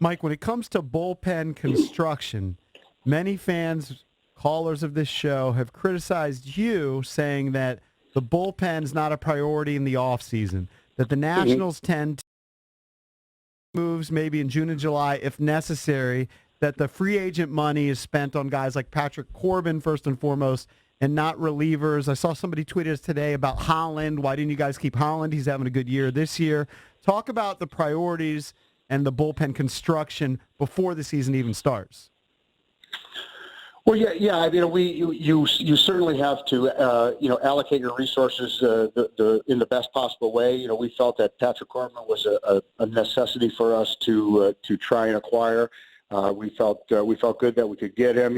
Mike, when it comes to bullpen construction, many fans, callers of this show, have criticized you, saying that the bullpen is not a priority in the offseason, that the Nationals tend to moves maybe in June and July if necessary, that the free agent money is spent on guys like Patrick Corbin first and foremost and not relievers. I saw somebody tweet us today about Holland. Why didn't you guys keep Holland? He's having a good year this year. Talk about the priorities and the bullpen construction before the season even starts. Well, yeah. You certainly have to, allocate your resources in the best possible way. We felt that Patrick Corbin was a necessity for us to try and acquire. We felt good that we could get him.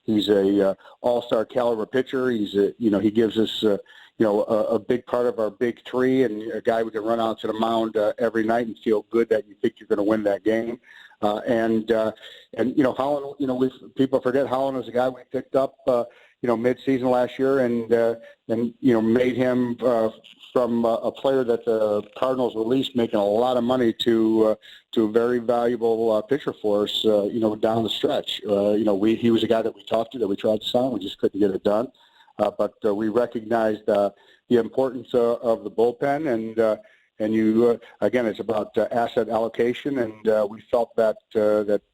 He's a all-star caliber pitcher. He gives us a big part of our big three, and a guy we can run out to the mound every night and feel good that you think you're going to win that game. And Holland, people forget Holland was a guy we picked up, mid-season last year, and made him from a player that the Cardinals released, making a lot of money to a very valuable pitcher for us, down the stretch. He was a guy that we talked to, that we tried to sign, we just couldn't get it done. But we recognized the importance of the bullpen, and again, it's about asset allocation, and we felt that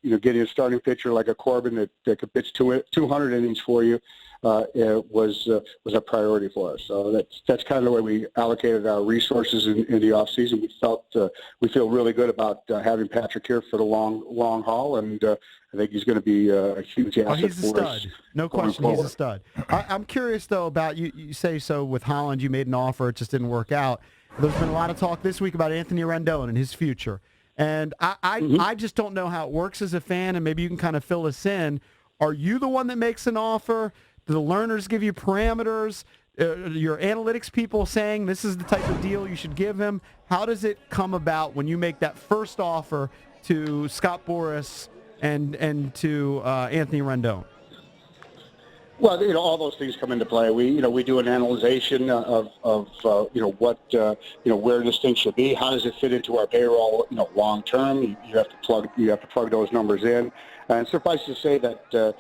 getting a starting pitcher like a Corbin that could pitch 200 innings for you was a priority for us. So that's kind of the way we allocated our resources in the off season. We feel really good about having Patrick here for the long haul, and I think he's going to be a huge asset he's a for us. stud. No question, he's a stud. I'm curious, though, about you say so with Holland, you made an offer, it just didn't work out. There's been a lot of talk this week about Anthony Rendon and his future. And I just don't know how it works as a fan, and maybe you can kind of fill us in. Are you the one that makes an offer? Do the learners give you parameters? Your analytics people saying this is the type of deal you should give him? How does it come about when you make that first offer to Scott Boras and to Anthony Rendon? Well, all those things come into play. We do an analyzation of what, where this thing should be. How does it fit into our payroll, long term? You have to plug those numbers in. And suffice to say that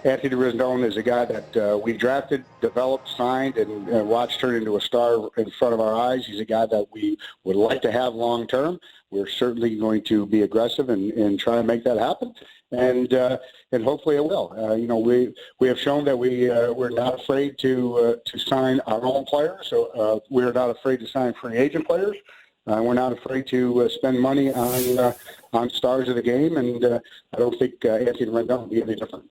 Anthony Rendon is a guy that we drafted, developed, signed, and watched turn into a star in front of our eyes. He's a guy that we would like to have long term. We're certainly going to be aggressive and try and make that happen, and hopefully it will. We have shown that we're not afraid to sign our own players. So we're not afraid to sign free agent players. We're not afraid to spend money on stars of the game, and I don't think Anthony Rendon will be any different.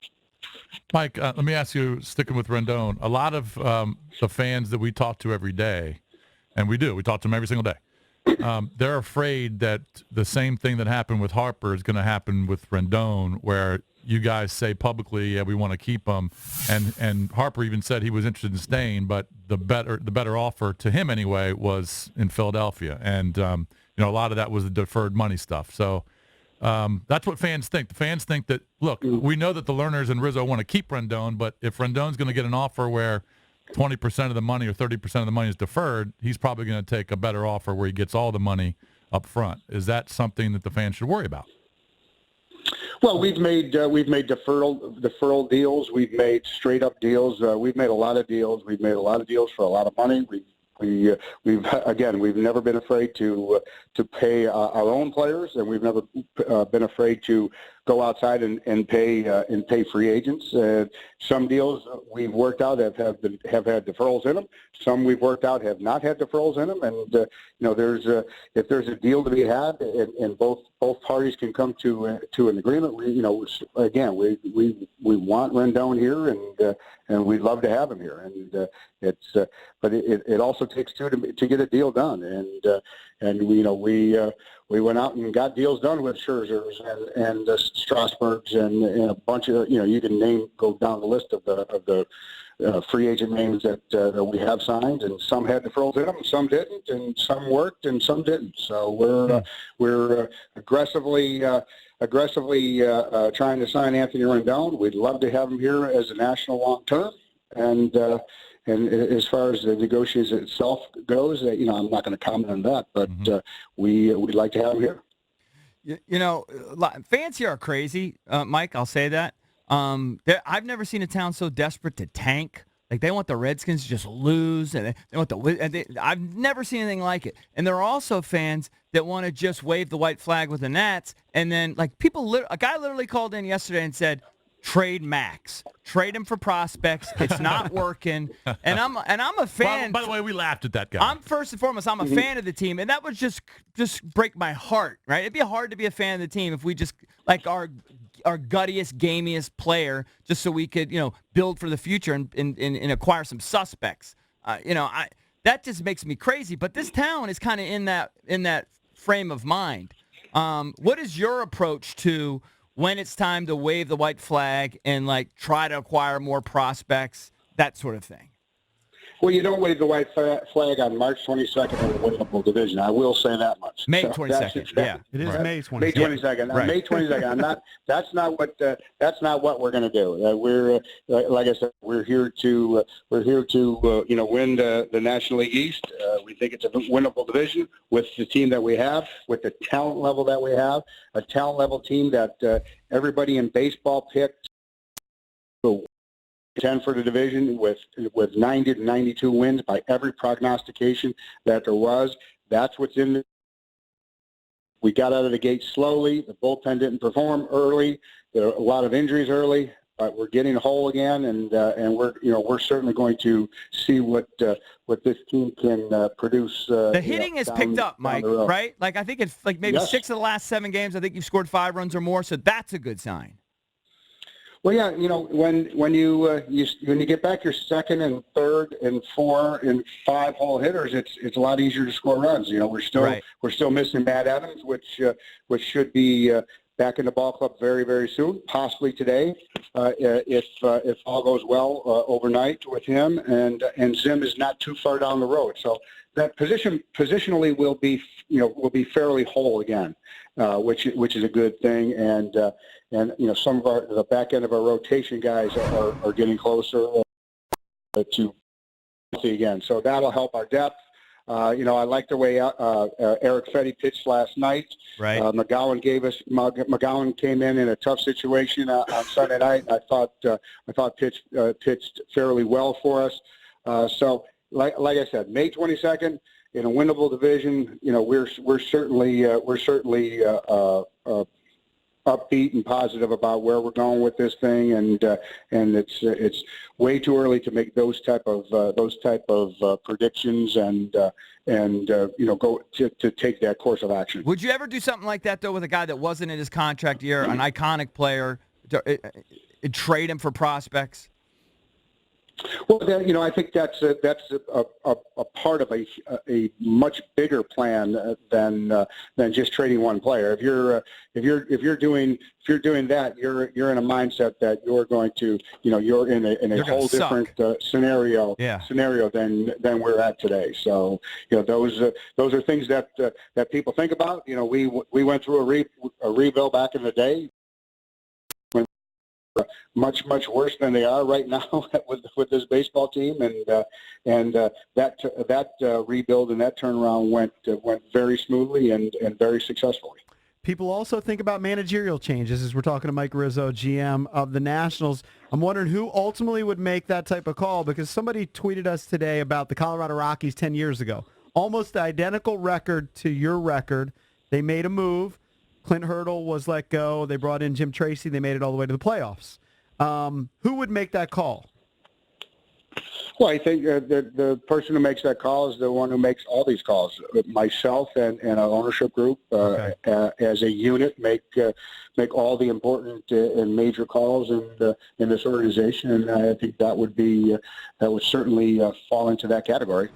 Mike, let me ask you, sticking with Rendon, a lot of the fans that we talk to every day, and we talk to them every single day, they're afraid that the same thing that happened with Harper is going to happen with Rendon, where you guys say publicly, yeah, we want to keep him, and Harper even said he was interested in staying, but the better offer to him anyway was in Philadelphia, and a lot of that was the deferred money stuff. So that's what fans think. The fans think that, look, we know that the learners and Rizzo want to keep Rendon, but if Rendon's going to get an offer where 20% of the money or 30% of the money is deferred, he's probably going to take a better offer where he gets all the money up front. Is that something that the fans should worry about? Well, we've made deferral deals. We've made straight up deals. We've made a lot of deals. We've made a lot of deals for a lot of money. We've never been afraid to pay our own players, and we've never been afraid to go outside and pay free agents. Some deals we've worked out have had deferrals in them. Some we've worked out have not had deferrals in them. And if there's a deal to be had, and both parties can come to an agreement, we want Rendon here, and we'd love to have him here. And but it also takes two to get a deal done. And we went out and got deals done with Scherzers and Strasburgs and a bunch of, you can go down the list of the free agent names that we have signed, and some had deferrals in them, some didn't, and some worked and some didn't. So we're aggressively trying to sign Anthony Rendon. We'd love to have him here as a national long term, and as far as the negotiation itself goes, I'm not going to comment on that, but we'd like to have him here. Fans here are crazy, Mike. I'll say that. I've never seen a town so desperate to tank. Like they want the Redskins to just lose, and they want I've never seen anything like it. And there are also fans that want to just wave the white flag with the Nats, and then like a guy literally called in yesterday and said, "Trade Max, trade him for prospects. It's not working." And I'm a fan. By the way, we laughed at that guy. I'm first and foremost, I'm a fan of the team, and that would just break my heart, right? It'd be hard to be a fan of the team if we just like our guttiest, gamiest player just so we could, build for the future and acquire some suspects. That just makes me crazy. But this town is kind of in that frame of mind. What is your approach to when it's time to wave the white flag and like try to acquire more prospects, that sort of thing? Well, you don't wave the white flag on March 22nd in the winnable division. I will say that much. May 22nd. Yeah, it is right. May 22nd. May 22nd. Right. May 22nd. That's not what we're going to do. We're like I said, we're here to win the National League East. We think it's a winnable division with the team that we have, with the talent level that we have, a talent level team that everybody in baseball picked. 10 for the division with 90 to 92 wins by every prognostication that there was. That's what's in the. We got out of the gate slowly. The bullpen didn't perform early. There are a lot of injuries early, but we're getting whole again, and we're certainly going to see what this team can produce. The hitting has picked up, Mike. Right? Like I think it's like maybe 6 of the last 7 games. I think you've scored 5 runs or more, so that's a good sign. Well, yeah, when you get back your second and third and 4 and 5 hole hitters, it's a lot easier to score runs. We're still missing Matt Evans, which should be back in the ball club very, very soon, possibly today, if all goes well overnight with him. And Zim is not too far down the road, so that positionally will be fairly whole again, which is a good thing. And some of the back end of our rotation guys are getting closer to again. So that'll help our depth. I like the way Eric Fetty pitched last night. Right. McGowan came in a tough situation on Sunday night. I thought pitched fairly well for us. So like I said, May 22nd in a winnable division. We're certainly upbeat and positive about where we're going with this thing, and it's way too early to make those type of predictions and go to take that course of action. Would you ever do something like that though with a guy that wasn't in his contract year, an iconic player, trade him for prospects? Well, I think that's a part of a much bigger plan than just trading one player. If you're doing that, you're in a mindset that you're going to, you're in a whole different scenario than we're at today. So those are things that people think about. We went through a rebuild back in the day. Much worse than they are right now with this baseball team, and that rebuild and that turnaround went very smoothly and very successfully. People also think about managerial changes as we're talking to Mike Rizzo, GM of the Nationals. I'm wondering who ultimately would make that type of call, because somebody tweeted us today about the Colorado Rockies 10 years ago. Almost identical record to your record. They made a move. Clint Hurdle was let go. They brought in Jim Tracy. They made it all the way to the playoffs. Who would make that call? Well, I think the person who makes that call is the one who makes all these calls. Myself and our ownership group, as a unit, make all the important and major calls in this organization, and I think that would certainly fall into that category.